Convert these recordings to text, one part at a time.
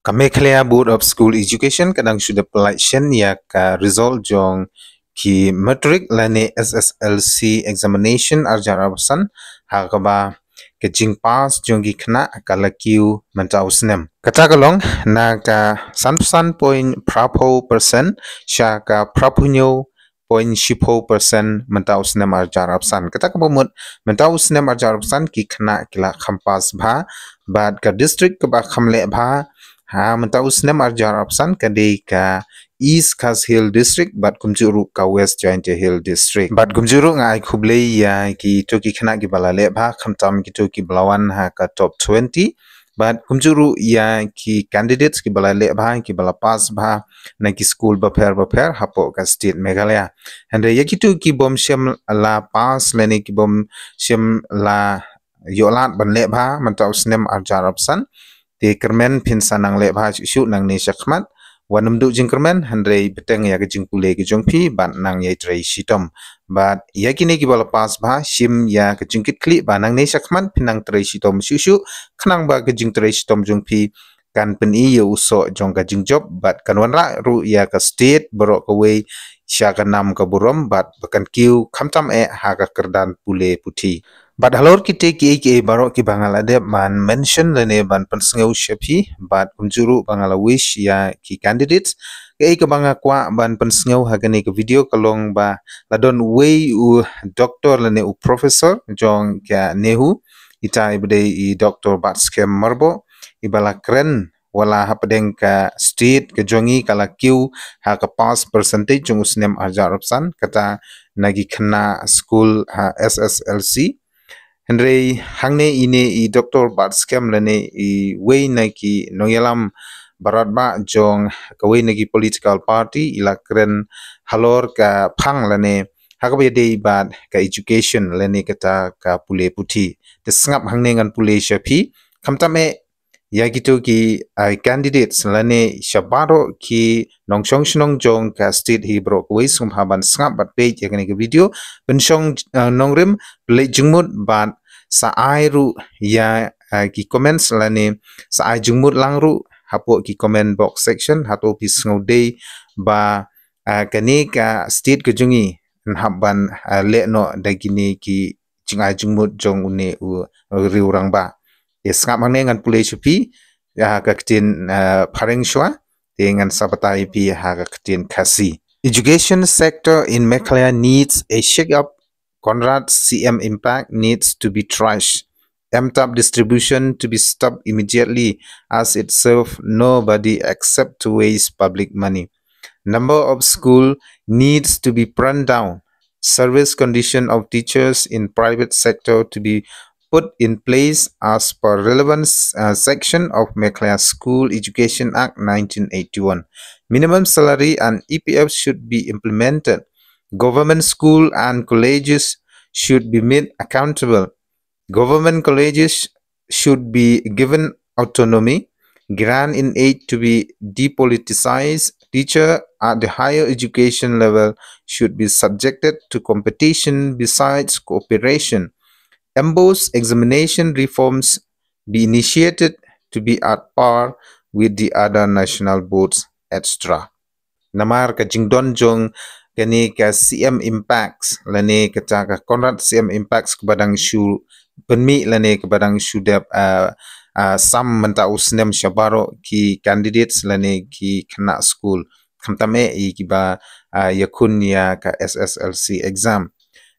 Kamekhlia Board of School Education kadang sudah election ya ka result jong ki matric lane SSLC examination arjar abasan ha kaba ke jing pass jong gi khna kala kiu mantau snem kata kalong na ka san point prapo percent sha ka prapunyo point shipo percent mantau snem arjar abasan kata kabamut mantau snem arjar abasan ki khna kila khampas bha bad ka district ka ba khamle bha ha mentau snem arjar opsan kadi ka East Khas Hill District but kumjuru ka West Giant Hill District but kumjuru ngai khuble ya ki to ki khana ki balale bha khamtam ki to ki balawan ha ka top 20 but kumjuru ya ki candidates ki balale bha ki bala pass bha na ki school ba pher hapo ka state Meghalaya and ya ki to ki bom shem la pass lene ki bom shem la yolat banle bha mentau snem arjar opsan ti kermen pin sanang le bha chu nang ni shakmat wanum du jing kermen handrei beteng ya ke jing pule ke jong phi ban nang ye trei shitom but ya kini ki bala pas bha shim ya ke jing kit kli ba nang ni shakmat pinang trei shitom shu khnang ba ke jing trei shitom jong phi kan pen I yo so jong ka jing job but kan wan ra ru ya ka state bro ka we sha ka nam ka burom but bakan kiu khamtam ha ka kerdan pule puthi but halor kite ki baro ki Bangladesh man mention lene ban pensngeu shepi but unjuru Bangla wish ya ki candidates ke banga kwa ban pensngeu hagane ke video kalong ba ladon way u doctor lene u professor jong ka nehu ita ibde I doctor batskem marbo ibala kren wala hapdeng ka state ke jongi kala kiu ha ka pass percentage jong usnem arjar opsan kata nagi khna school ha SSLC Henry hangne ini Dr. Batskem lene way naki noyalam baratba jong kaway nagi political party ilakren halor ka phang lene hakabe dei bad ka education lene kata ka pule puthi desngap hangne ngan pule shapi khamtame yagito ki candidates lane shabaro ki nongshong shnong jong ka state hibro way sumhaban snap bat page yakni ke video benshong nongrim le jungmut ban sa airu ya ki comments lane sa ai jungmut langru hapo ki comment box section hato pi snode ba kani ka state ke jungi nhaban le no dagini ki jingai jungmut jong une u riurang ba esngap mangne ngan pule chupi ya ka ktin phareng shwa dengan sabatai pi ha ka ktin khasi education sector in Meghalaya needs a shake up Conrad CM impact needs to be trashed MTAP distribution to be stopped immediately as it serves nobody except to waste public money number of school needs to be run down service condition of teachers in private sector to be put in place as per relevant section of Meghalaya School Education Act 1981. Minimum salary and EPF should be implemented. Government school and colleges should be made accountable. Government colleges should be given autonomy. Grant in aid to be depoliticized. Teacher at the higher education level should be subjected to competition besides cooperation. Embossed examination reforms be initiated to be at par with the other national boards, etc. Namar ka jingdon jong kani ka CM impacts lane kata ka Conrad CM impacts kebadang shu penmi lane kebadang shudap sam menta usnem shabaro ki candidates lane ki kena school khamtame ki ba yakun ya ka SSLC exam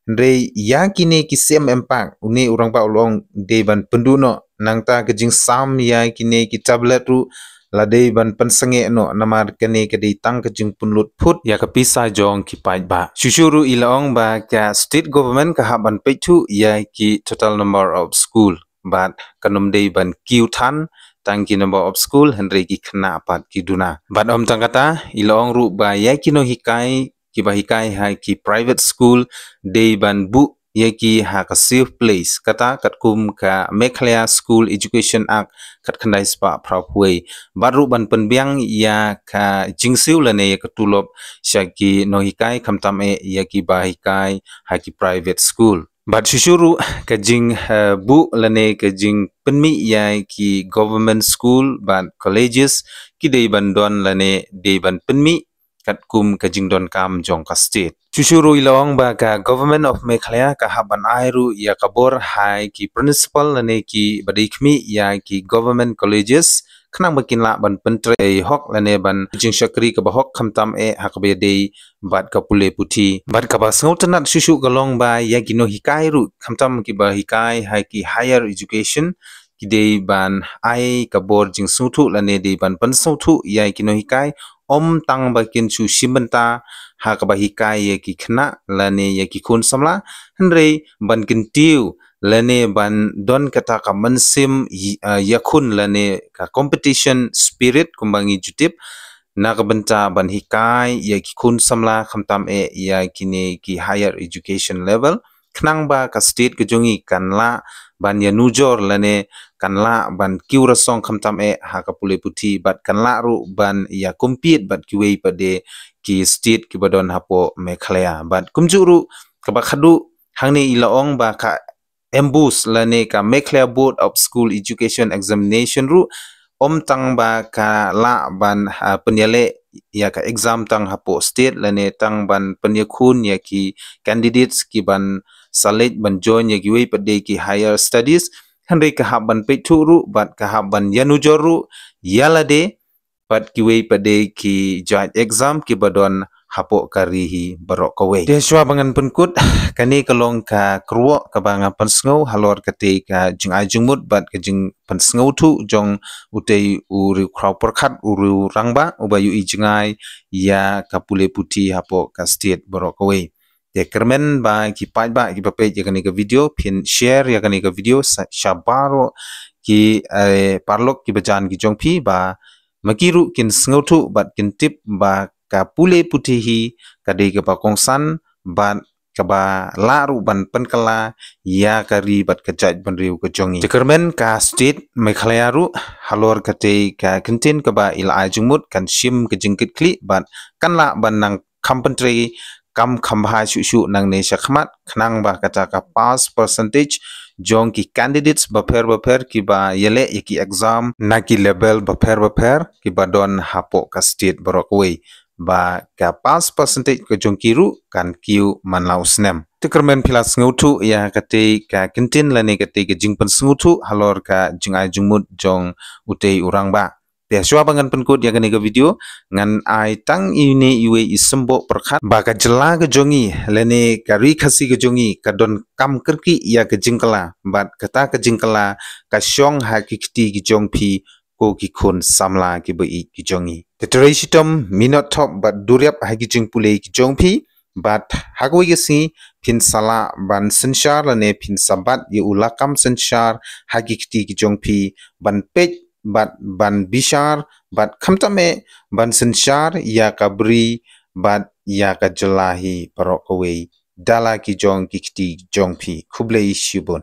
Ndre ya kini ki same impact uni urang ba ulong deban penduno nangta kejing sam ya kini ki tablet ru la deban pensenge no namar kene ke ditang kejing punlut put ya ka pisa jong ki pai ba shushuru ilong ba ka state government ka haban pechu ya ki total number of school but kanum deban kiu than tangki number of school hendre ki khna pat ki duna but om tangata ilong ru ba ya kino hikai ki bahikai hai ki private school day ban bu ye ki ha ka safe place kata katkum ka Meghalaya School Education Act kat khandai spa prawei baru ban penbiang ya ka jingsiu lane ya katulop syaki no hikai khamtam ya ki bahikai ha ki private school Bat shishuru kajing bu lane kajing penmi ya ki government school ban colleges ki dei ban don lane dei ban penmi kat kum kajing don kam jong ka state. Shishuru ilong ba ka government of Meghalaya ka haban airu ya kabor hai ki principal lane ki badikmi ya ki government colleges khnang bakin la ban pentre hok lane ban jing shakri ka ba hok khamtam hakbe dei bat kapule puthi bat kaba snautanat shushu galong ba yagino hikai ru khamtam ki ba hikai hai ki higher education ki dei ban ai kabor jing suthu lane dei ban pan suthu yai kino hikai om tang ba kin chu shimanta ha ka ba hikai ye ki khna lane ye ki khun samla hanre ban kin tiu lane ban don kata ka mansim yakun lane ka competition spirit kumbangi jutip nakabenta ban hikai ya ki kun samla khamtam ya kini ki higher education level khnang ba ka state ke jongi kanla ban ya nujor lane kanla ban kiura song khamtam ha ka pule puthi bat kanla ru ban ya compete bat kiwei pade ki state ki badon hapo Meghalaya bat kumjuru ka ba khadu hangne ilaong ba ka embus lane ka Meghalaya Board of School Education Examination ru om tang ba ka la ban penyale ya ka exam tang hapo state lane tang ban penyakhun ya ki candidates ki ban select ban join ya ki wei pade ki higher studies hanre ka haban peturu bat ka haban yanujoru yalade pat ki wei pade ki joint exam ki badon hapo karihi barok kowe de shwa bangan penkut kani kalong ka kruo ka banga pansngau halor kate ka jingai jingmut bat ka jing pansngau tu jong utei uri kraw perkhat uru rangba ubayu i jingai ya kapule puti hapo ka state barok kowe de kermen ba ki pai ba ki pape ya kani ka video pin share ya kani ka video shabaro ki parlok ki bajan ki jong pi ba makiru kin sngau tu bat kin tip ba ka pule putihi kadai ka pakongsan ban ka ba laru ban penkala ya kari bat kajaj ban riu ka jongi jekermen ka state Meghalaya ru halor kate ka kentin ka ba ila ajungmut kan shim ka jingkit kli ban kan la ban nang kampentre kam khambha shu nang ne shakhmat khnang ba kata ka pass percentage jong ki candidates baper ki ba yele ki exam na ki level baper ki ba don hapo ka state borokwe ba ka pass percentage ko jong kiru kan kiu manlau snem tikermen pilas ngutu ya kate ka kentin lane kate ke jingpan ngutu halor ka jingai jungmut jong utei urang ba te shwa bangan penkut ya kani ka video ngan ai tang ini iwe isembo perkhat ba ka jela ke jongi lane ka ri khasi ke jongi ka don kam kerki ya ke jingkala bat kata ke jingkala ka shong ha ki kti ki jong phi ko ki khun samla ki bai ki jongi teterishitom minot top bat duryap ha ki jing pule ki jong phi bat hagoi ke si phin sala ban senshar lane phin sabat ye ulakam senshar ha ki kti ki jong phi ban pej bat ban bishar bat khamtame ban senshar ya kabri bat ya ka jelahi parok kowe dala ki jong ki kti jong phi khublei shibun